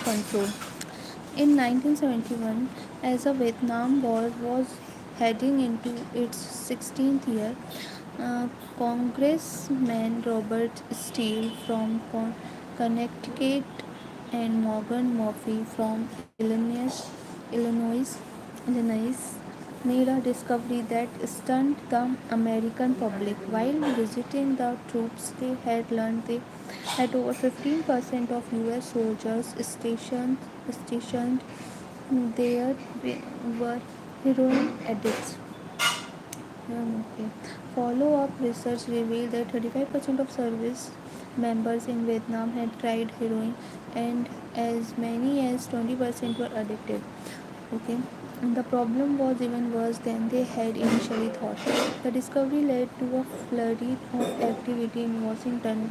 control. In 1971, as the Vietnam War was heading into its 16th year, uh, Congressman Robert Steele from Connecticut and Morgan Murphy from Illinois made a discovery that stunned the American public. While visiting the troops, they had learned they had over 15% of US soldiers stationed there were heroin addicts. Okay. Follow up research revealed that 35% of service members in Vietnam had tried heroin and as many as 20% were addicted. Okay. And the problem was even worse than they had initially thought. The discovery led to a flurry of activity in Washington,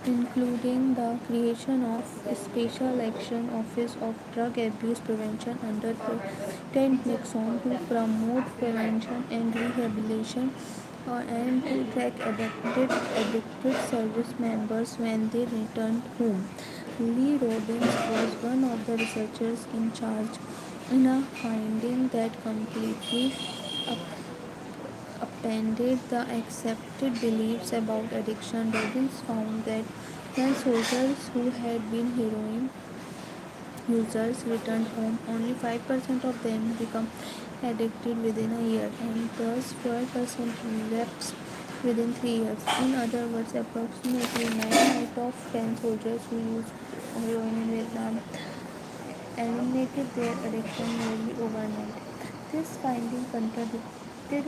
including the creation of a Special Action Office of Drug Abuse Prevention under President Nixon to promote prevention and rehabilitation and to track addicted service members when they returned home. Lee Robbins was one of the researchers in charge in a finding that completely upended the accepted beliefs about addiction. Robbins found that when soldiers who had been heroin users returned home, only 5% of them become addicted within a year, and thus 12% relapsed within 3 years. In other words, approximately 9 out of 10 soldiers who used heroin in Vietnam eliminated their addiction nearly overnight. This finding contradicted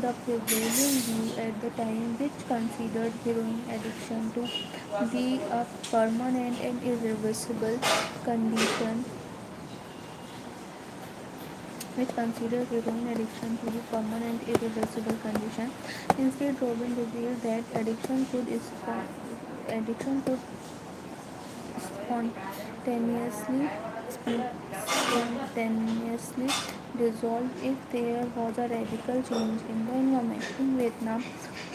the prevailing view at the time, which considered heroin addiction to be a permanent and irreversible condition which considered heroin addiction to be permanent irreversible condition. Instead, Robin revealed that addiction could spontaneously spontaneously dissolve if there was a radical change in the environment. In Vietnam,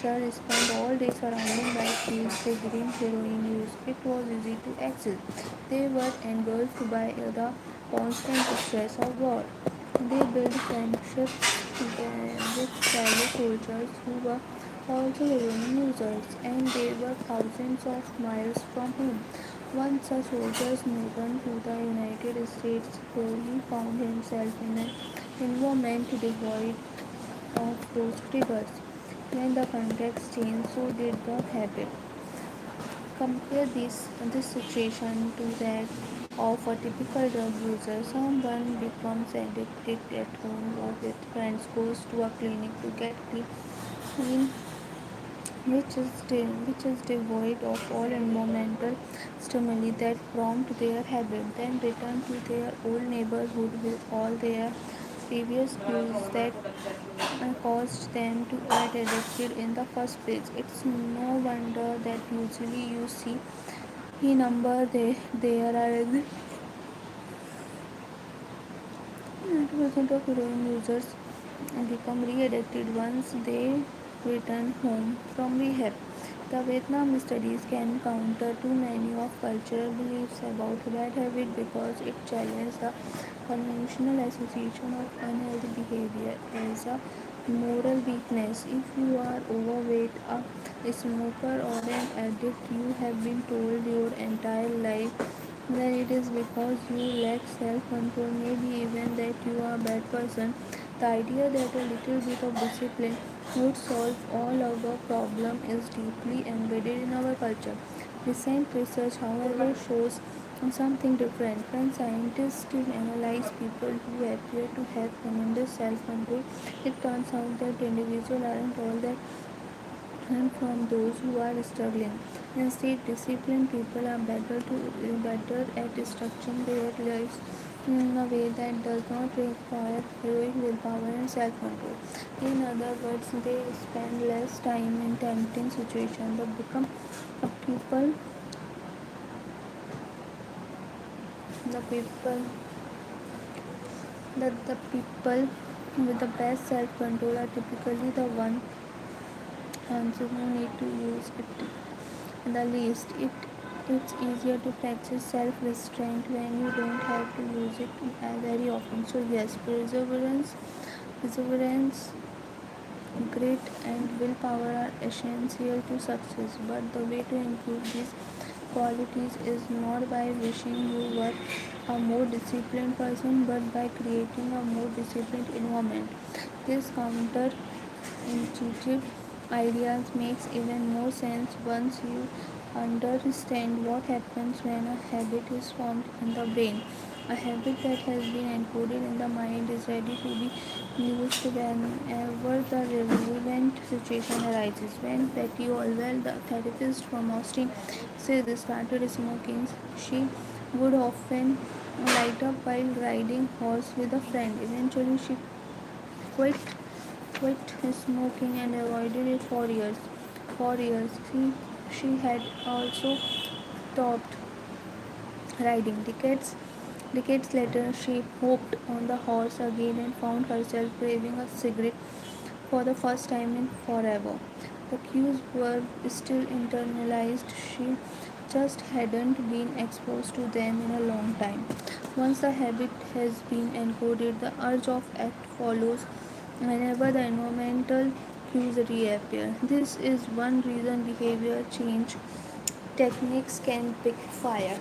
soldiers spent all day surrounded by fields triggering heroin use. It was easy to access. They were engulfed by the constant stress of war. They built friendships with fellow soldiers who were also heroin users, and they were thousands of miles from home. One such soldier's movement to the United States slowly found himself in an environment devoid of those triggers. When the context changed, so did the habit. Compare this situation to that of a typical drug user. Someone becomes addicted at home or with friends, goes to a clinic to get clean, which is devoid of all environmental stimuli that prompt their habit, then return to their old neighborhood with all their previous cues that caused them to get addicted in the first place. It's no wonder that usually you see the number there are 90% of heroin users become re-addicted once they return home from rehab. The Vietnam studies can counter too many of cultural beliefs about bad habit because it challenges the conventional association of unhealthy behavior as a moral weakness. If you are overweight, a smoker, or an addict, you have been told your entire life then it is because you lack self-control, maybe even that you are a bad person. The idea that a little bit of discipline would solve all our problem is deeply embedded in our culture. Recent research, however, shows something different. When scientists analyze people who appear to have tremendous self-control, it turns out that individuals aren't all that and from those who are struggling. Instead, disciplined people are better at structuring their lives in a way that does not require heroic willpower and self-control. In other words, they spend less time in tempting situations but become a people the people the people with the best self-control are typically the ones who need to use it the least. It's easier to practice self-restraint when you don't have to use it very often. So yes, perseverance, grit, and willpower are essential to success. But the way to improve these qualities is not by wishing you were a more disciplined person, but by creating a more disciplined environment. This counterintuitive ideas makes even more sense once you understand what happens when a habit is formed in the brain. A habit that has been encoded in the mind is ready to be used whenever the relevant situation arises. When Patty Olwell, the therapist from Austin, says started smoking, she would often light up while riding horse with a friend. Eventually, she quit quit smoking and avoided it for years. For years, she had also stopped riding. Decades later, she hopped on the horse again and found herself craving a cigarette for the first time in forever. The cues were still internalized, she just hadn't been exposed to them in a long time. Once the habit has been encoded, the urge of act follows whenever the environmental cues reappear. This is one reason behavior change techniques can backfire.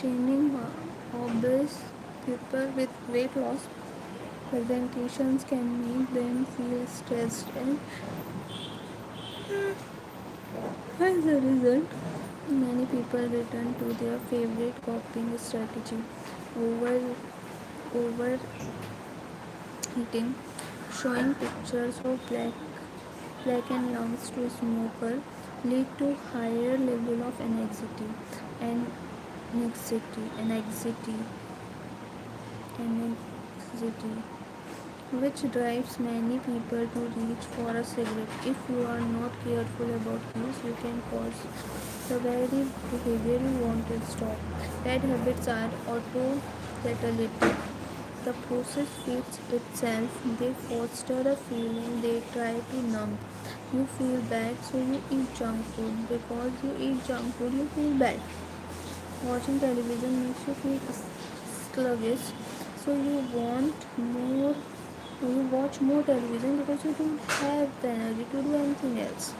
Shaming obese people with weight loss presentations can make them feel stressed, and as a result, many people return to their favorite coping strategy, over overeating. Showing pictures of blackened lungs to a smoker lead to higher level of and anxiety, anxiety, which drives many people to reach for a cigarette. If you are not careful about use, you can cause the very behavior you want to stop. Bad habits are autocatalytic. The process feeds itself. They foster a feeling they try to numb. You feel bad, so you eat junk food. Because you eat junk food, you feel bad. Watching television makes you feel sluggish, so you watch more television because you don't have the energy to do anything else.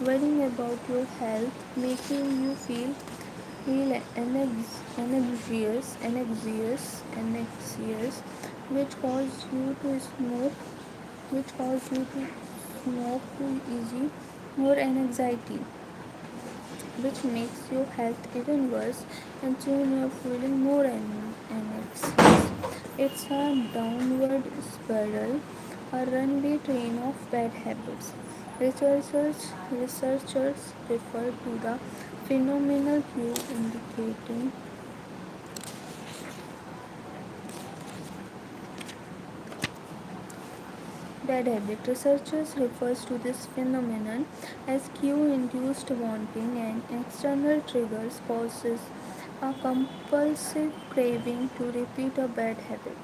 Worrying about your health, making you feel anxious, which cause you to smoke, which cause you to smoke too easy, more anxiety, which makes your health even worse, and soon you're feeling more anxious. It's a downward spiral, a runaway train of bad habits. Researchers refer to the phenomenal cue indicating bad habit. Researchers refers to this phenomenon as cue-induced wanting, and external triggers causes a compulsive craving to repeat a bad habit.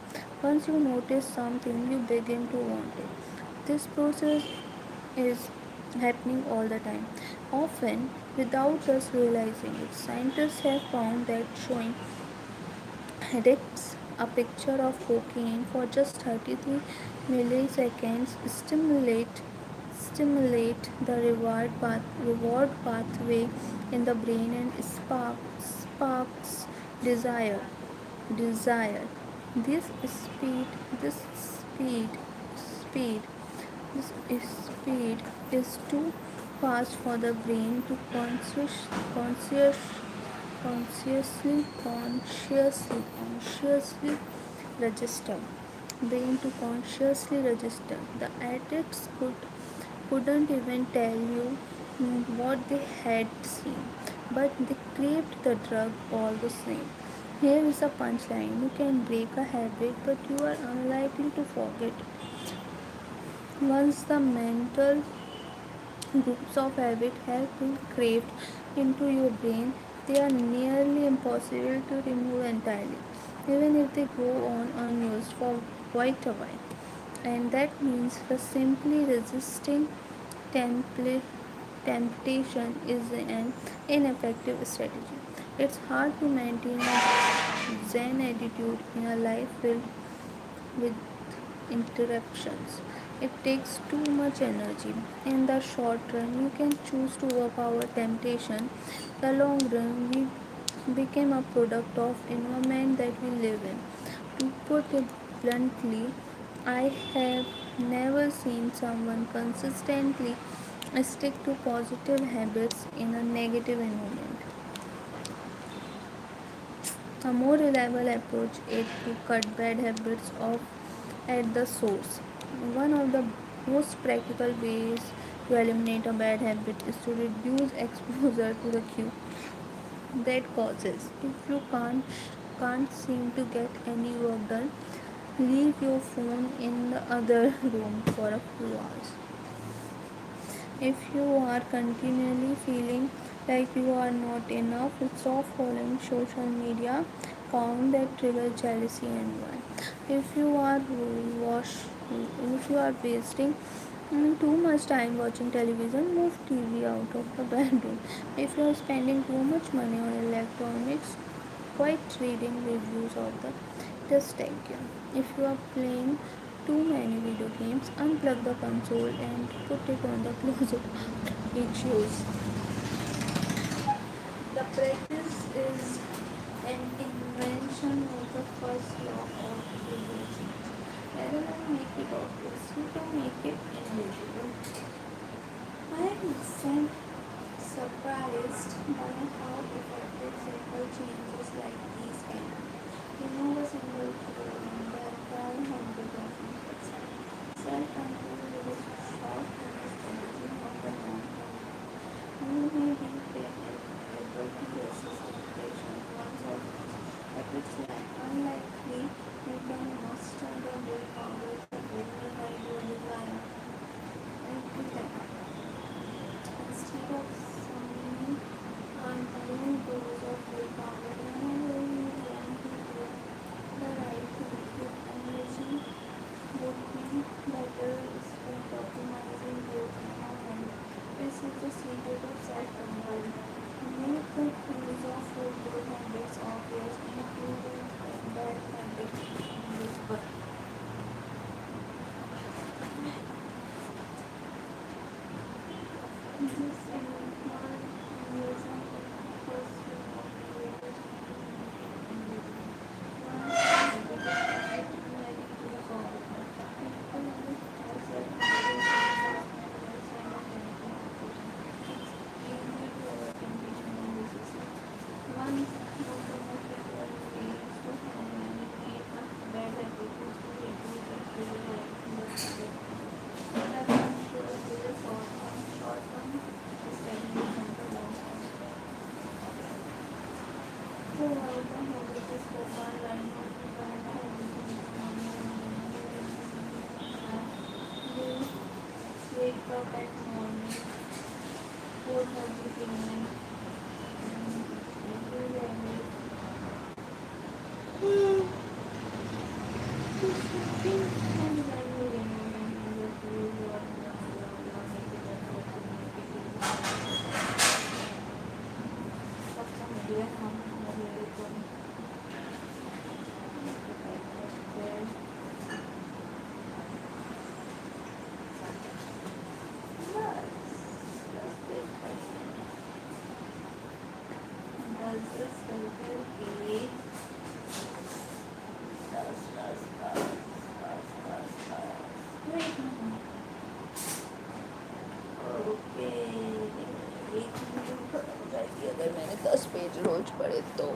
Once you notice something, you begin to want it. This process is happening all the time, often without us realizing it. Scientists have found that showing addicts a picture of cocaine for just 33 milliseconds stimulate the reward pathway in the brain and sparks desire desire this speed this speed speed this speed is too fast for the brain to conscious consciously register. Brain to consciously register. The addicts couldn't even tell you what they had seen, but they craved the drug all the same. Here is a punchline: you can break a habit, but you are unlikely to forget Once the mental groups of habits have been craved into your brain, they are nearly impossible to remove entirely, even if they go on unused for quite a while. And that means for simply resisting template temptation is an ineffective strategy. It's hard to maintain a Zen attitude in a life filled with interruptions. It takes too much energy. In the short run, you can choose to overpower temptation. The long run, we become a product of environment that we live in. To put it bluntly, I have never seen someone consistently stick to positive habits in a negative environment. A more reliable approach is to cut bad habits off at the source. One of the most practical ways to eliminate a bad habit is to reduce exposure to the cue that causes. If you can't seem to get any work done, leave your phone in the other room for a few hours. If you are continually feeling like you are not enough, stop following social media account that trigger jealousy and envy. If you are wash, if you are wasting too much time watching television, move TV out of the bedroom. If you are spending too much money on electronics, quite reading reviews of the just take you. If you are playing too many video games, unplug the console and put it on the closet. It shows. The practice is an invention of the first law of evolution. Rather than make it obvious, you can make it invisible. I am surprised by how effective simple changes like these can be. Remove a single tool and the entire habit of impulse. Self-control is a short strategy of the long term. You may be able to resist temptation once or twice, but it's unlikely you can master the willpower to override your desire every time. Instead of summoning undying dose of willpower, whenever you want to do the right thing with energy, working better instead of optimizing your environment. This is the secret of self-control. Make the tools of your good habits obvious, including bad habits invisible. This is one reason first of creators once habit is automatic to the power. People understand self-control simultaneously. It's easier to avoid temptation than resist it. One of the most popular ways to eliminate a bad habit is to reduce exposure to the habit. Self-control is a short-term stagnation to long-term. Throughout the habit is one line of bad habit is you wake up at morning 4:30 p.m. and you habit and when you remove and you feel you are make it effort to make it सबका मिल हम मेरे को does this filter create wait okay एक minute खत्म हो जाएगी अगर मैंने 10 पेज रोज पढ़े तो